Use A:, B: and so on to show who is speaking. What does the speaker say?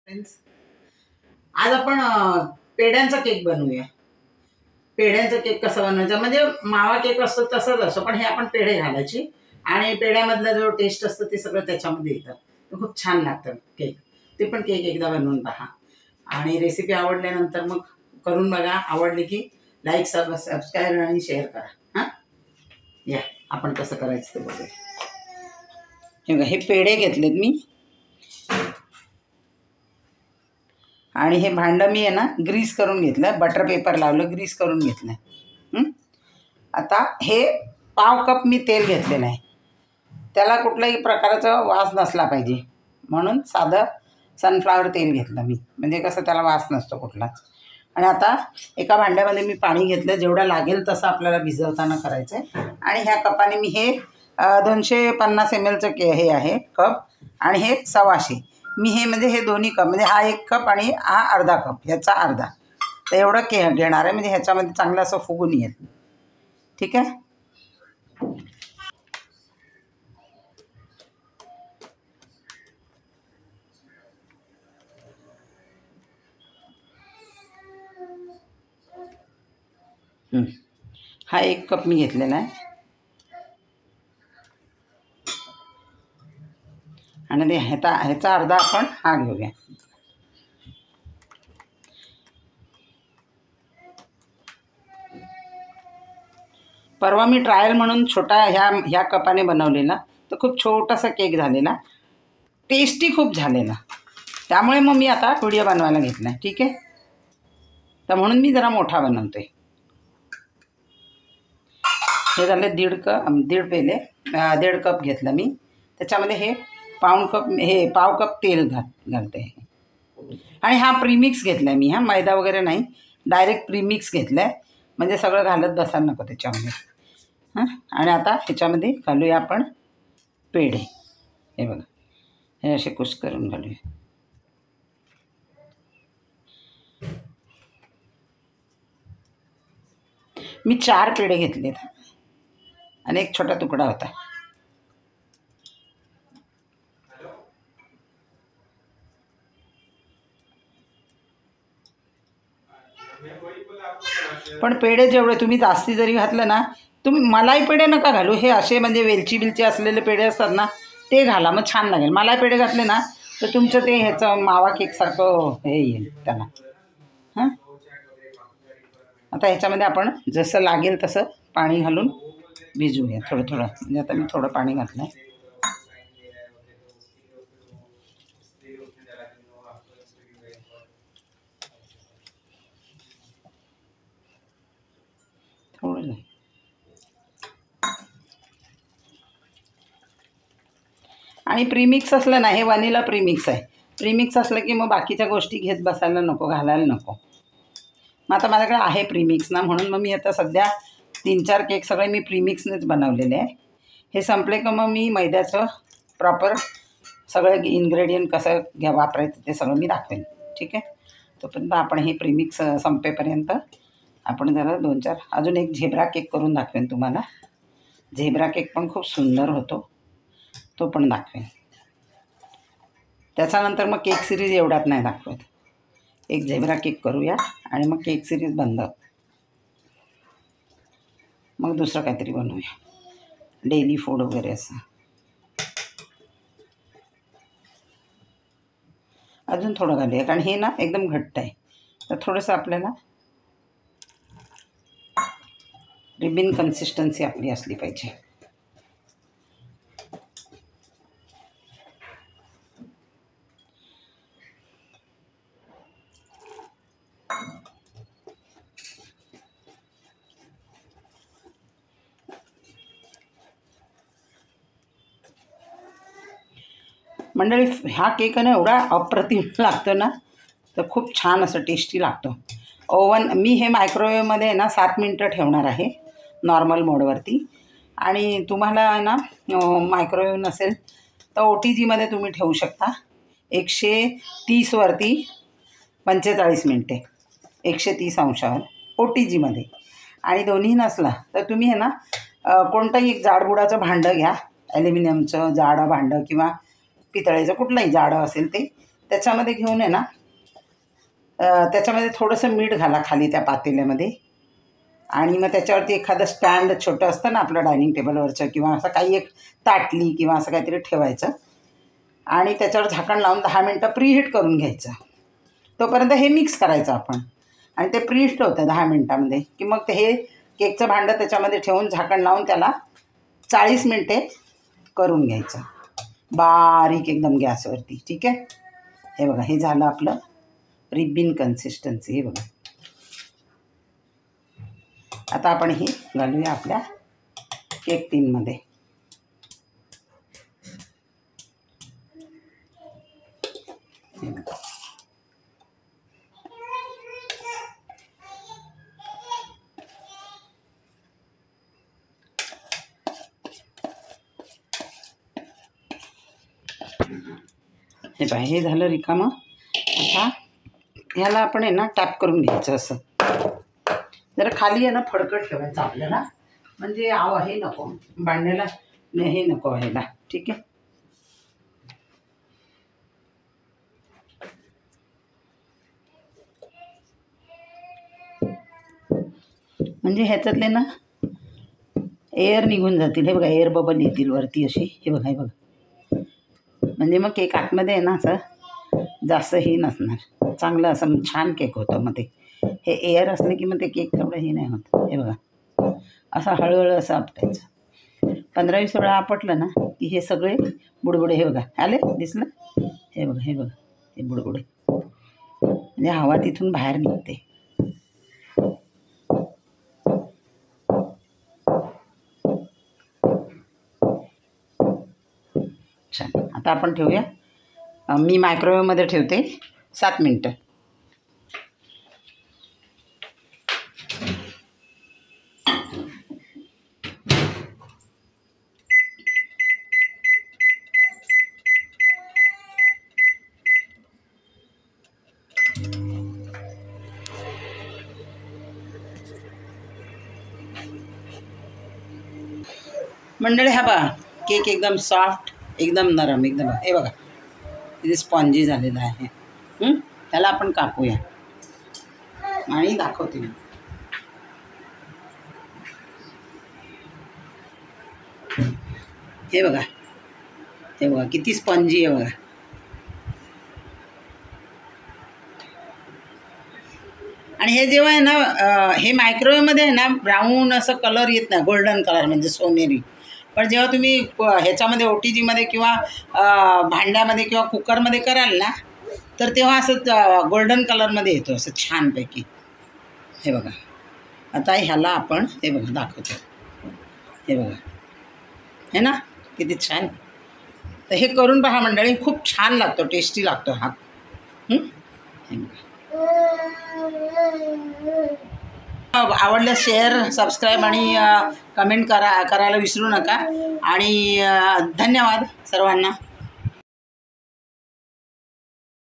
A: Friends, आज आपण पेढ्यांचा cake बनवूया. पेढ्यांचा केक कसा बनवायचा म्हणजे मावा केक असतो तसंच असतो, पण हे आपण पेढे घालायची आणि पेढ्यामधला जो टेस्ट असतो ते सगळं त्याच्यामध्ये येतं. तर खूप छान लागतं केक. ते पण केक एकदा बनवून पहा आणि रेसिपी आवडल्यानंतर मग करून बघा. आवडली की लाईक सबस्क्राईब आणि शेअर करा. हां, या आपण कसं करायचं ते बघूया. हे पेढे घेतलेत मी आणि हे भांडं मी आहे ना ग्रीस करून घेतलं, बटर पेपर लावलं, ग्रीस करून घेतलं. आता हे पाव कप मी तेल घेतलेलं आहे. त्याला कुठल्याही प्रकारचा वास नसला पाहिजे म्हणून साधं सनफ्लावर तेल घेतलं मी, म्हणजे कसं त्याला वास नसतो कुठलाच. आणि आता एका भांड्यामध्ये मी पाणी घेतलं, जेवढं लागेल तसं आपल्याला भिजवताना करायचं आहे. आणि ह्या कपाने मी हे 250 ml हे आहे कप आणि हे 125. मी हे म्हणजे हे दोन्ही कप म्हणजे हा 1 कप आणि हा अर्धा कप, ह्याचा अर्धा, तर एवढं घेणार आहे म्हणजे ह्याच्यामध्ये चांगलं असं फुगून येईल. ठीक आहे. हा 1 कप मी घेतलेला आहे आणि ह्याचा अर्धा आपण हा घेऊया. परवा मी ट्रायल म्हणून छोटा ह्या कपाने बनवलेला, तर खूप छोटासा केक झालेला, टेस्टी खूप झालेला. त्यामुळे मग मी आता व्हिडिओ बनवायला घेतला आहे. ठीक आहे, तर म्हणून मी जरा मोठा बनवते. हे झाले दीड कप घेतलं मी. त्याच्यामध्ये हे पाव कप तेल घालते. आणि हा प्रीमिक्स घेतला आहे मी. मैदा वगैरे नाही, डायरेक्ट प्रीमिक्स घेतलं आहे, म्हणजे सगळं घालत बसायला नको त्याच्यामध्ये. आणि आता ह्याच्यामध्ये घालूया आपण पेढे. हे बघा, हे असे कुस करून घालूया. मी 4 पेढे घेतलेत आणि एक छोटा तुकडा होता. पण पेढे जेवढे तुम्ही जास्ती जरी घातलं ना, तुम्ही मलाई पेढे नका घालू. हे असे म्हणजे वेलची असलेले पेढे असतात ना, ते घाला, मग छान लागेल. मलाई पेढे घातले ना तर तुमचं ते ह्याचं मावा केकसारखं हे येईल त्याला. आता ह्याच्यामध्ये आपण जसं लागेल तसं पाणी घालून भिजवूया थोडं थोडं. म्हणजे आता मी थोडं पाणी घातलं आहे. थोडं आणि प्रीमिक्स असलं ना, हे वनिला प्रीमिक्स आहे. प्रीमिक्स असलं की मग बाकीच्या गोष्टी घेत बसायला नको, घालायला नको. मग आता माझ्याकडे आहे प्रीमिक्स ना, म्हणून मग मी आता सध्या 3-4 केक सगळे मी प्रीमिक्सनेच बनवलेले आहे. हे संपले का मग मी मैद्याचं प्रॉपर सगळं इन्ग्रेडियंट कसं वापरायचं ते सगळं मी दाखवेन. ठीक आहे, तोपर्यंत आपण हे प्रीमिक्स संपेपर्यंत आपण जरा 2-4 अजून एक झेब्रा केक करून दाखवेन तुम्हाला. झेब्रा केक पण खूप सुंदर होतो, तो पण दाखवेन. त्याच्यानंतर मग केक सिरीज एवढ्यात नाही दाखवत. एक झेब्रा केक करूया आणि मग केक सिरीज बंद. मग दुसरं काहीतरी बनवूया, डेली फूड वगैरे असं. अजून थोडं घालूया, कारण हे ना एकदम घट्ट आहे, तर थोडंसं आपल्याला रिबिन कन्सिस्टन्सी आपली असली पाहिजे. मंडळी, हा केक आहे ना एवढा अप्रतिम लागतो ना, तर खूप छान असं टेस्टी लागतो. मी हे मायक्रोवेव्हमध्ये आहे ना 7 मिनटं ठेवणार आहे नॉर्मल मोडवरती. आणि तुम्हाला ना मायक्रोवेव्ह नसेल तर OTGमध्ये तुम्ही ठेवू शकता. 130वरती 45 मिनटे, 130 अंशावर OTGमध्ये. आणि दोन्ही नसला तर तुम्ही आहे ना कोणतंही एक जाडबुडाचं भांडं घ्या, ॲल्युमिनियमचं जाडं भांडं किंवा पितळेचं कुठलंही जाडं असेल ते, त्याच्यामध्ये घेऊन आहे ना, त्याच्यामध्ये थोडंसं मीठ घाला खाली त्या पातेल्यामध्ये, आणि मग त्याच्यावरती एखादं स्टँड छोटं असतं ना आपलं डायनिंग टेबलवरचं, किंवा असं काही एक ताटली किंवा असं काहीतरी ठेवायचं, आणि त्याच्यावर झाकण लावून 10 मिनटं प्रीहीट करून घ्यायचं. तोपर्यंत हे मिक्स करायचं आपण, आणि ते प्रीहीट होतं 10 मिनटामध्ये की मग ते हे केकचं भांडं त्याच्यामध्ये ठेवून झाकण लावून त्याला 40 मिनटे करून घ्यायचं, बारीक एकदम गॅसवरती. ठीक आहे. हे बघा, हे झालं आपलं रिबिन कन्सिस्टन्सी. हे बघा, आता आपण हे घालूया आपल्या केक टीनमध्ये. हे पहा, हे झालं रिकामं. आता ह्याला आपण आहे ना टॅप करून घ्यायचं असं. जरा खाली आहे ना फडकं ठेवायचं आपल्याला, म्हणजे हे नको बांधण्याला, हे नको व्हायला. ठीक आहे. म्हणजे ह्याच्यातले ना एअर निघून जातील. हे बघा, एअर बबल येतील वरती अशी. हे बघा, हे बघा, म्हणजे मग केक आतमध्ये आहे ना असं जास्त हे नसणार, चांगलं असं छान केक होतं. मग ते हे एअर असले की मग ते केक तेवढं हे नाही होत. हे बघा, असं हळूहळू असं आपटायचं. 15-20 वेळा आपटलं ना की हे सगळे बुडबुडे, हे बघा आले, दिसलं. हे बघा, हे बघा, हे बुडबुडे, म्हणजे हवा तिथून बाहेर निघते. छान. आता आपण ठेवूया. मी मायक्रोवेव्हमध्ये ठेवते 7 मिनटं. मंडळी, हा बघा केक एकदम सॉफ्ट, एकदम नरम, एकदम. हे बघा, किती स्पॉन्जी झालेलं आहे. त्याला आपण कापूया आणि दाखवते मी. हे बघा, हे बघा किती स्पॉन्जी आहे बघा. आणि हे जेव्हा आहे ना, हे मायक्रोवेव्हमध्ये आहे ना ब्राऊन असं कलर येत नाही, गोल्डन कलर म्हणजे सोनेरी. पण जेव्हा तुम्ही ह्याच्यामध्ये OTGमध्ये किंवा भांड्यामध्ये किंवा कुकरमध्ये कराल ना, तर तेव्हा असं गोल्डन कलरमध्ये येतो असं छानपैकी. हे बघा, आता ह्याला आपण हे बघा दाखवतो. हे बघा, हे ना किती छान. तर हे करून पहा मंडळी, खूप छान लागतो, टेस्टी लागतो हा. हे बघा, आवडलं शेअर, सबस्क्राईब आणि कमेंट करायला विसरू नका. आणि धन्यवाद सर्वांना.